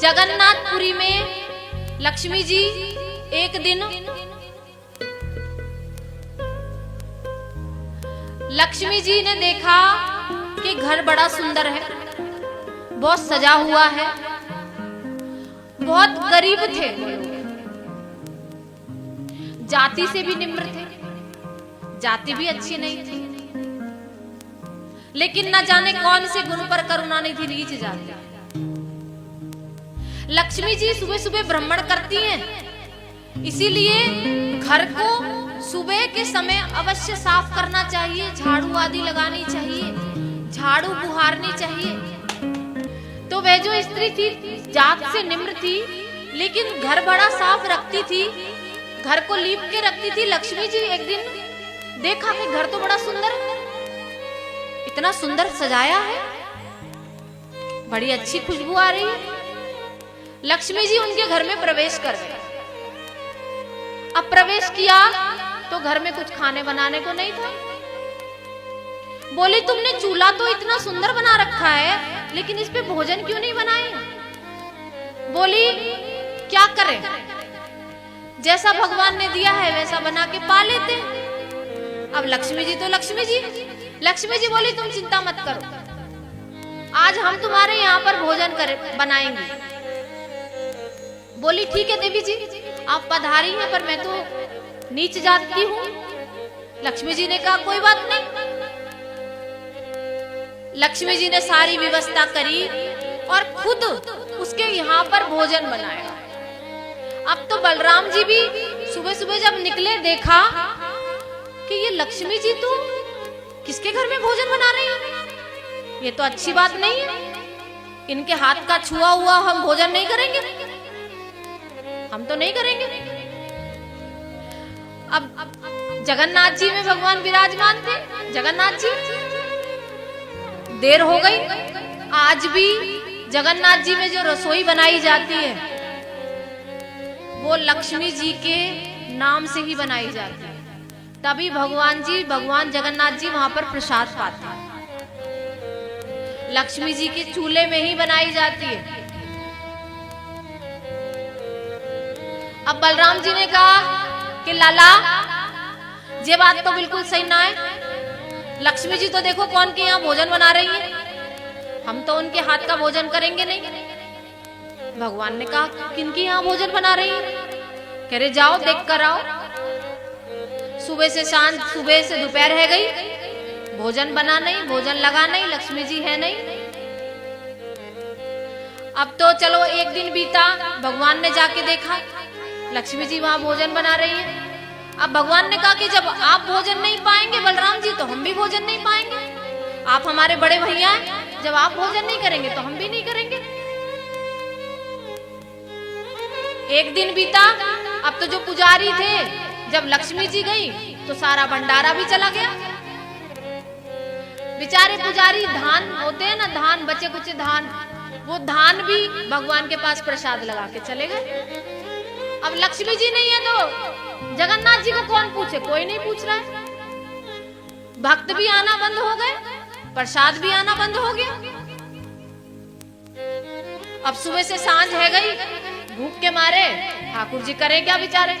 जगन्नाथपुरी में लक्ष्मी जी एक दिन लक्ष्मी जी ने देखा कि घर बड़ा सुंदर है, बहुत सजा हुआ है, बहुत गरीब थे, जाति से भी निम्र थे, जाति भी अच्छी नहीं थी, लेकिन न जाने कौन से गुण पर करुणा नहीं थी, नीच जाति। लक्ष्मी जी सुबह सुबह भ्रमण करती हैं, इसीलिए घर को सुबह के समय अवश्य साफ करना चाहिए, झाड़ू आदि लगानी चाहिए, झाड़ू बुहारनी चाहिए। तो वह जो स्त्री थी जात से निम्र थी, लेकिन घर बड़ा साफ रखती थी, घर को लीप के रखती थी। लक्ष्मी जी एक दिन देखा कि घर तो बड़ा सुंदर है, इतना सुंदर सजाया है, बड़ी अच्छी खुशबू आ रही है। लक्ष्मी जी उनके घर में प्रवेश कर गए। अब प्रवेश किया तो घर में कुछ खाने बनाने को नहीं था। बोली, तुमने चूल्हा तो इतना सुंदर बना रखा है, लेकिन इस पे भोजन क्यों नहीं बनाए? बोली, क्या करें, जैसा भगवान ने दिया है वैसा बना के पा लेते। अब लक्ष्मी जी तो लक्ष्मी जी बोली, तुम चिंता मत करो, आज हम तुम्हारे यहाँ पर भोजन बनाएंगे। बोली, ठीक है देवी जी, आप पधारी हैं, पर मैं तो नीच जात की हूं। लक्ष्मी जी ने कहा, कोई बात नहीं। लक्ष्मी जी ने सारी व्यवस्था करी और खुद उसके यहाँ पर भोजन बनाया। अब तो बलराम जी भी सुबह सुबह जब निकले, देखा कि ये लक्ष्मी जी तो किसके घर में भोजन बना रही हैं? ये तो अच्छी बात नहीं है, इनके हाथ का छुआ हुआ हम भोजन नहीं करेंगे, हम तो नहीं करेंगे। अब जगन्नाथ जी में भगवान विराजमान थे। जगन्नाथ जी, देर हो गई। आज भी जगन्नाथ जी में जो रसोई बनाई जाती है वो लक्ष्मी जी के नाम से ही बनाई जाती है, तभी भगवान जगन्नाथ जी वहां पर प्रसाद पाते हैं। लक्ष्मी जी के चूल्हे में ही बनाई जाती है। अब बलराम जी ने कहा कि लाला, ये बात तो बिल्कुल सही ना है, लक्ष्मी जी तो देखो कौन के यहाँ भोजन बना रही है, हम तो उनके हाथ का भोजन करेंगे नहीं। भगवान ने कहा, किनके यहाँ भोजन बना रही है? कह रहे, जाओ देख कर आओ। सुबह से शाम, सुबह से दोपहर है गई, भोजन बना नहीं, भोजन लगा नहीं, लक्ष्मी जी है नहीं। अब तो चलो एक दिन बीता, भगवान ने जाके देखा लक्ष्मी जी वहां भोजन बना रही है। अब भगवान ने कहा कि जब आप भोजन नहीं पाएंगे बलराम जी, तो हम भी भोजन नहीं पाएंगे। आप हमारे बड़े भैया हैं, जब आप भोजन नहीं करेंगे तो हम भी नहीं करेंगे। एक दिन बीता। अब तो जो पुजारी थे, जब लक्ष्मी जी गई तो सारा भंडारा भी चला गया। बेचारे पुजारी, धान होते हैं ना, धान, बचे कुचे धान, वो धान भी भगवान के पास प्रसाद लगा के चले गए। अब लक्ष्मी जी नहीं है तो जगन्नाथ जी को कौन पूछे? कोई नहीं पूछ रहा है। भक्त भी आना बंद हो गए, प्रसाद भी आना बंद हो गया। अब सुबह से सांझ है गई, भूख के मारे ठाकुर जी करे क्या बेचारे?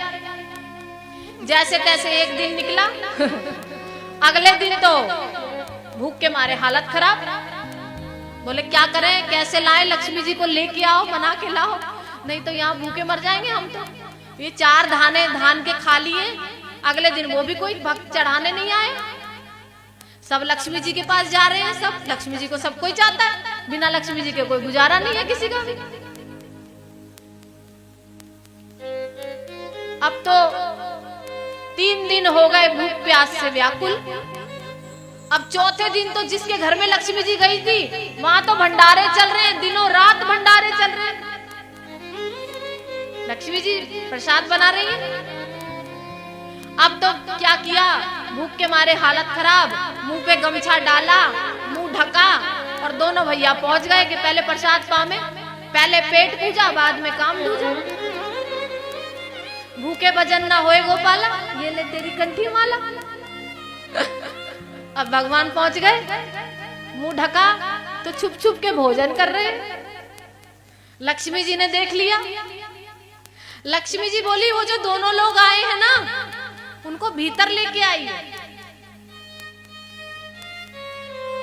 जैसे तैसे एक दिन निकला, अगले दिन तो भूख के मारे हालत खराब। बोले, क्या करें, कैसे लाए? लक्ष्मी जी को लेके आओ, बना के लाओ, नहीं तो यहाँ भूखे मर जाएंगे हम तो। ये 4 दाने धान के खा लिए, अगले दिन वो भी कोई भक्त चढ़ाने नहीं आए। सब लक्ष्मी जी के पास जा रहे हैं, सब लक्ष्मी जी को सब कोई चाहता है, बिना लक्ष्मी जी के कोई गुजारा नहीं है किसी का भी। अब तो 3 दिन हो गए भूख प्यास से व्याकुल। अब चौथे दिन तो जिसके घर में लक्ष्मी जी गई थी, वहां तो भंडारे चल रहे हैं, दिनों रात भंडारे चल रहे हैं। लक्ष्मी जी प्रसाद बना रही है। अब तो क्या किया, भूख के मारे हालत खराब, मुंह पे गमछा डाला, मुंह ढका, और दोनों भैया पहुंच गए कि पहले प्रसाद पावे, पहले पेट पूजा, बाद में काम दूजा। भूखे भजन ना होए गोपाला, ये ले तेरी कंठी माला। अब भगवान पहुंच गए, मुंह ढका तो छुप छुप के भोजन कर रहे हैं। लक्ष्मी जी ने देख लिया। लक्ष्मी जी बोली वो जो दोनों लोग आए हैं ना, उनको भीतर लेके आई।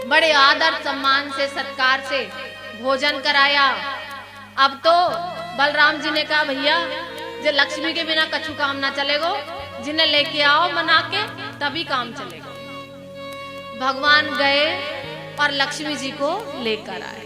बड़े आदर सम्मान से सत्कार से भोजन कराया। अब तो बलराम जी ने कहा भैया जो लक्ष्मी के बिना कछु काम ना चलेगो, जिन्हें लेके आओ मना के तभी काम चलेगा। भगवान गए और लक्ष्मी जी को लेकर आए।